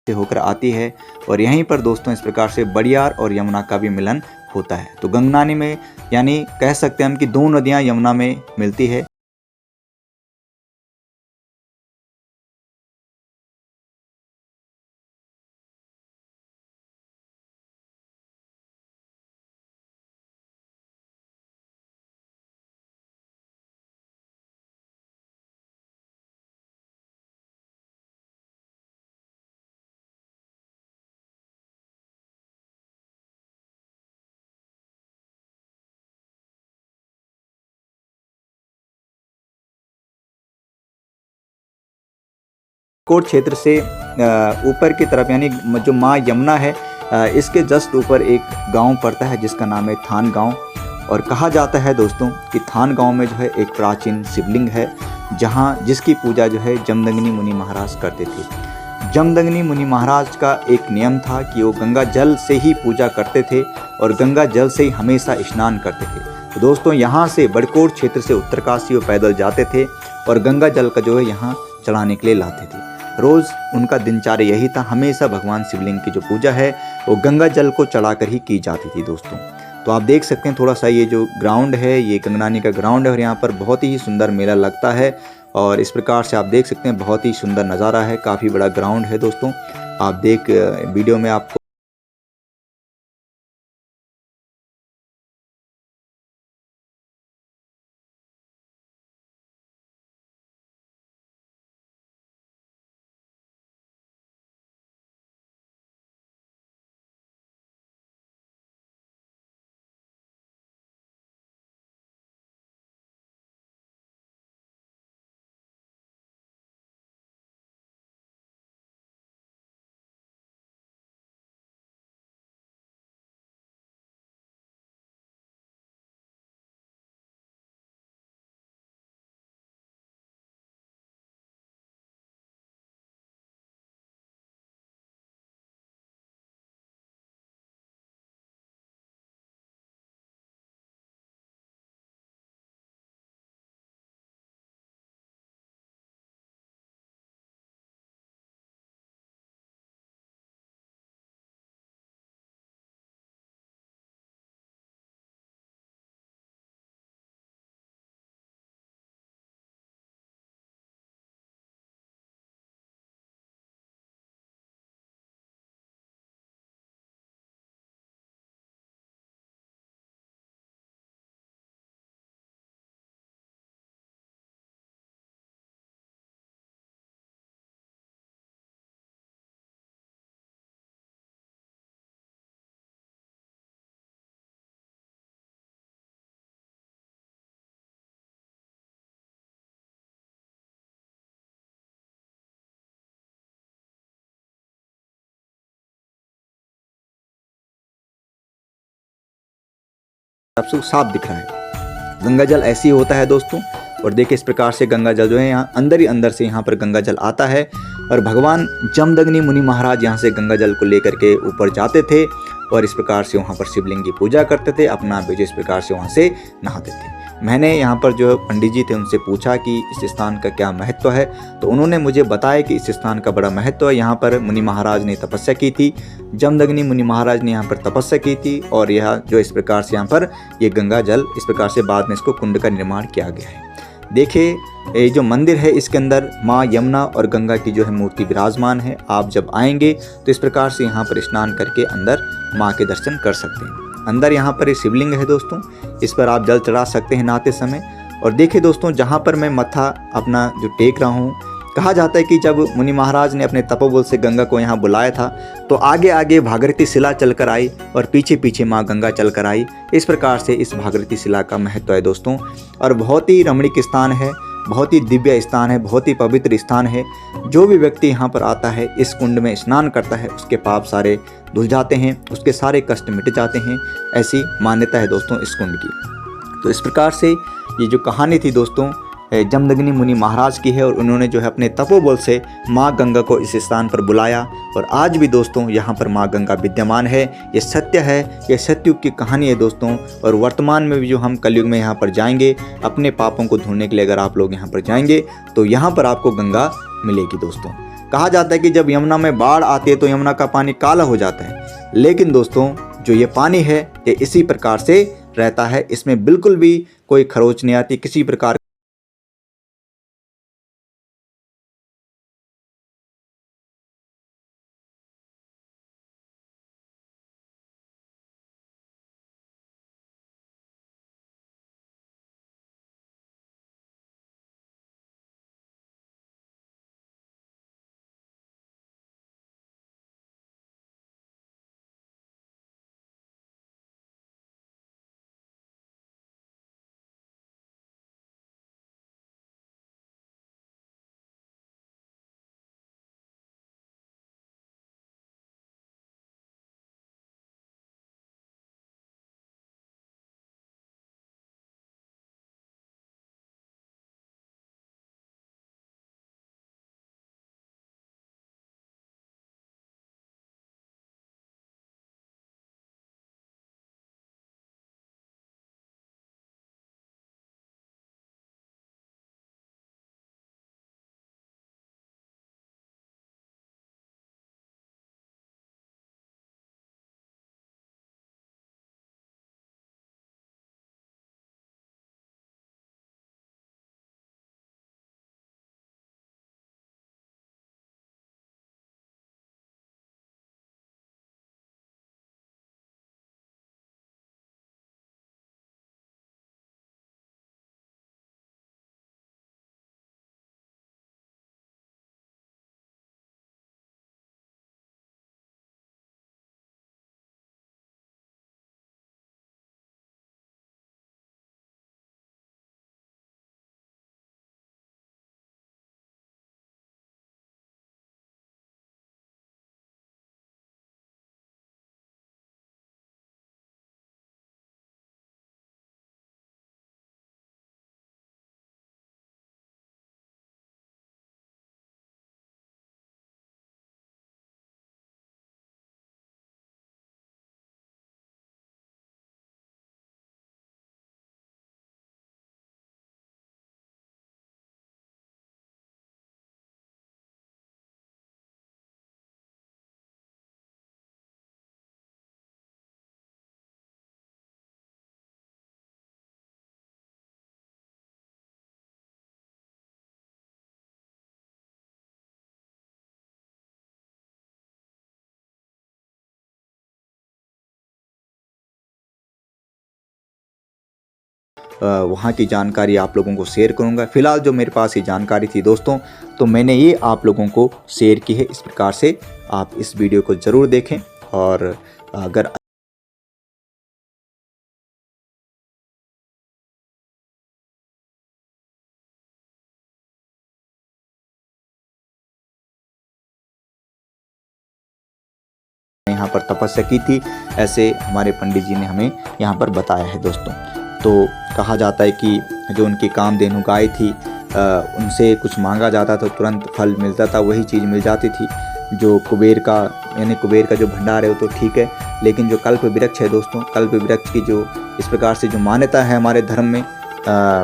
से होकर आती है और यहीं पर दोस्तों इस प्रकार से बड़ियार और यमुना का भी मिलन होता है। तो गंगनानी में यानी कह सकते हैं हम कि दो नदियाँ यमुना में मिलती है। कोट क्षेत्र से ऊपर की तरफ यानी जो माँ यमुना है इसके जस्ट ऊपर एक गांव पड़ता है जिसका नाम है थान गांव। और कहा जाता है दोस्तों कि थान गांव में जो है एक प्राचीन शिवलिंग है जिसकी पूजा जो है जमदग्नि मुनि महाराज करते थे। जमदग्नि मुनि महाराज का एक नियम था कि वो गंगा जल से ही पूजा करते थे और गंगा जल से ही हमेशा स्नान करते थे। तो दोस्तों यहाँ से बड़कोट क्षेत्र से उत्तरकाशी वो पैदल जाते थे और गंगा जल का जो है यहाँ चढ़ाने के लिए लाते थे। रोज़ उनका दिनचर्या यही था, हमेशा भगवान शिवलिंग की जो पूजा है वो गंगा जल को चढ़ाकर ही की जाती थी दोस्तों। तो आप देख सकते हैं थोड़ा सा ये जो ग्राउंड है ये गंगनानी का ग्राउंड है और यहाँ पर बहुत ही सुंदर मेला लगता है और इस प्रकार से आप देख सकते हैं बहुत ही सुंदर नज़ारा है। काफ़ी बड़ा ग्राउंड है दोस्तों, आप वीडियो में आपको सबसे साफ दिख रहा है। गंगा जल ऐसे ही होता है दोस्तों और देखिए इस प्रकार से गंगा जल जो है यहाँ अंदर ही अंदर से यहाँ पर गंगा जल आता है और भगवान जमदग्नि मुनि महाराज यहाँ से गंगा जल को लेकर के ऊपर जाते थे और इस प्रकार से वहाँ पर शिवलिंग की पूजा करते थे, अपना भी इस प्रकार से वहाँ से नहाते थे। मैंने यहाँ पर जो पंडित जी थे उनसे पूछा कि इस स्थान का क्या महत्व है, तो उन्होंने मुझे बताया कि इस स्थान का बड़ा महत्व है। यहाँ पर मुनि महाराज ने तपस्या की थी, जमदग्नि मुनि महाराज ने यहाँ पर तपस्या की थी और यह जो इस प्रकार से यहाँ पर ये गंगा जल इस प्रकार से बाद में इसको कुंड का निर्माण किया गया है। देखिए ये जो मंदिर है इसके अंदर माँ यमुना और गंगा की जो है मूर्ति विराजमान है। आप जब आएंगे तो इस प्रकार से यहाँ पर स्नान करके अंदर माँ के दर्शन कर सकते हैं। अंदर यहाँ पर एक शिवलिंग है दोस्तों, इस पर आप जल चढ़ा सकते हैं नहाते समय। और देखिए दोस्तों जहाँ पर मैं मत्था अपना जो टेक रहा हूँ, कहा जाता है कि जब मुनि महाराज ने अपने तपोबल से गंगा को यहाँ बुलाया था तो आगे आगे भागीरथी शिला चलकर आई और पीछे पीछे माँ गंगा चलकर आई। इस प्रकार से इस भागीरथी शिला का महत्व है दोस्तों और बहुत ही रमणीक स्थान है, बहुत ही दिव्य स्थान है, बहुत ही पवित्र स्थान है। जो भी व्यक्ति यहाँ पर आता है इस कुंड में स्नान करता है उसके पाप सारे धुल जाते हैं, उसके सारे कष्ट मिट जाते हैं, ऐसी मान्यता है दोस्तों इस कुंड की। तो इस प्रकार से ये जो कहानी थी दोस्तों जमदग्नि मुनि महाराज की है और उन्होंने जो है अपने तपोबल से माँ गंगा को इस स्थान पर बुलाया और आज भी दोस्तों यहाँ पर माँ गंगा विद्यमान है। ये सत्य है, ये सत्युग की कहानी है दोस्तों। और वर्तमान में भी जो हम कलयुग में यहाँ पर जाएंगे अपने पापों को धोने के लिए, अगर आप लोग यहाँ पर जाएंगे तो यहाँ पर आपको गंगा मिलेगी दोस्तों। कहा जाता है कि जब यमुना में बाढ़ आती है तो यमुना का पानी काला हो जाता है, लेकिन दोस्तों जो ये पानी है ये इसी प्रकार से रहता है, इसमें बिल्कुल भी कोई खरोच नहीं आती, किसी प्रकार वहाँ की जानकारी आप लोगों को शेयर करूँगा। फिलहाल जो मेरे पास ये जानकारी थी दोस्तों, तो मैंने ये आप लोगों को शेयर की है। इस प्रकार से आप इस वीडियो को ज़रूर देखें, और अगर यहाँ पर तपस्या की थी, ऐसे हमारे पंडित जी ने हमें यहाँ पर बताया है दोस्तों। तो कहा जाता है कि जो उनकी कामधेनु गाय थी, उनसे कुछ मांगा जाता तो तुरंत फल मिलता था, वही चीज़ मिल जाती थी। जो कुबेर का यानी कुबेर का जो भंडार है वो तो ठीक है, लेकिन जो कल्प वृक्ष है दोस्तों, कल्प वृक्ष की जो इस प्रकार से जो मान्यता है हमारे धर्म में,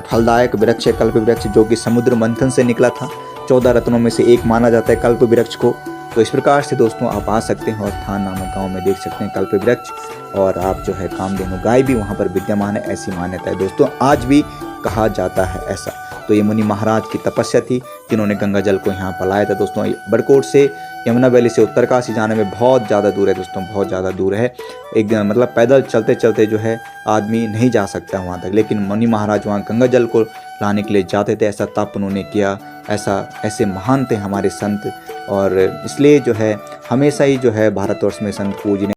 फलदायक वृक्ष है कल्प वृक्ष, जो कि समुद्र मंथन से निकला था। 14 रत्नों में से एक माना जाता है कल्प वृक्ष को। तो इस प्रकार से दोस्तों आप आ सकते हैं और थान नामक गाँव में देख सकते हैं कल्प वृक्ष, और आप जो है कामधेनु गाय भी वहाँ पर विद्यमान है, ऐसी मान्यता है दोस्तों, आज भी कहा जाता है ऐसा। तो ये मुनि महाराज की तपस्या थी जिन्होंने गंगा जल को यहाँ पर लाया था दोस्तों। बरकोट से यमुना वैली से उत्तरकाशी जाने में बहुत ज़्यादा दूर है दोस्तों, बहुत ज़्यादा दूर है। एक मतलब पैदल चलते चलते जो है आदमी नहीं जा सकता वहाँ तक, लेकिन मुनि महाराज वहाँ गंगा जल को लाने के लिए जाते थे। ऐसा तप उन्होंने किया, ऐसे महान थे हमारे संत, और इसलिए जो है हमेशा ही जो है भारतवर्ष में संत पूजने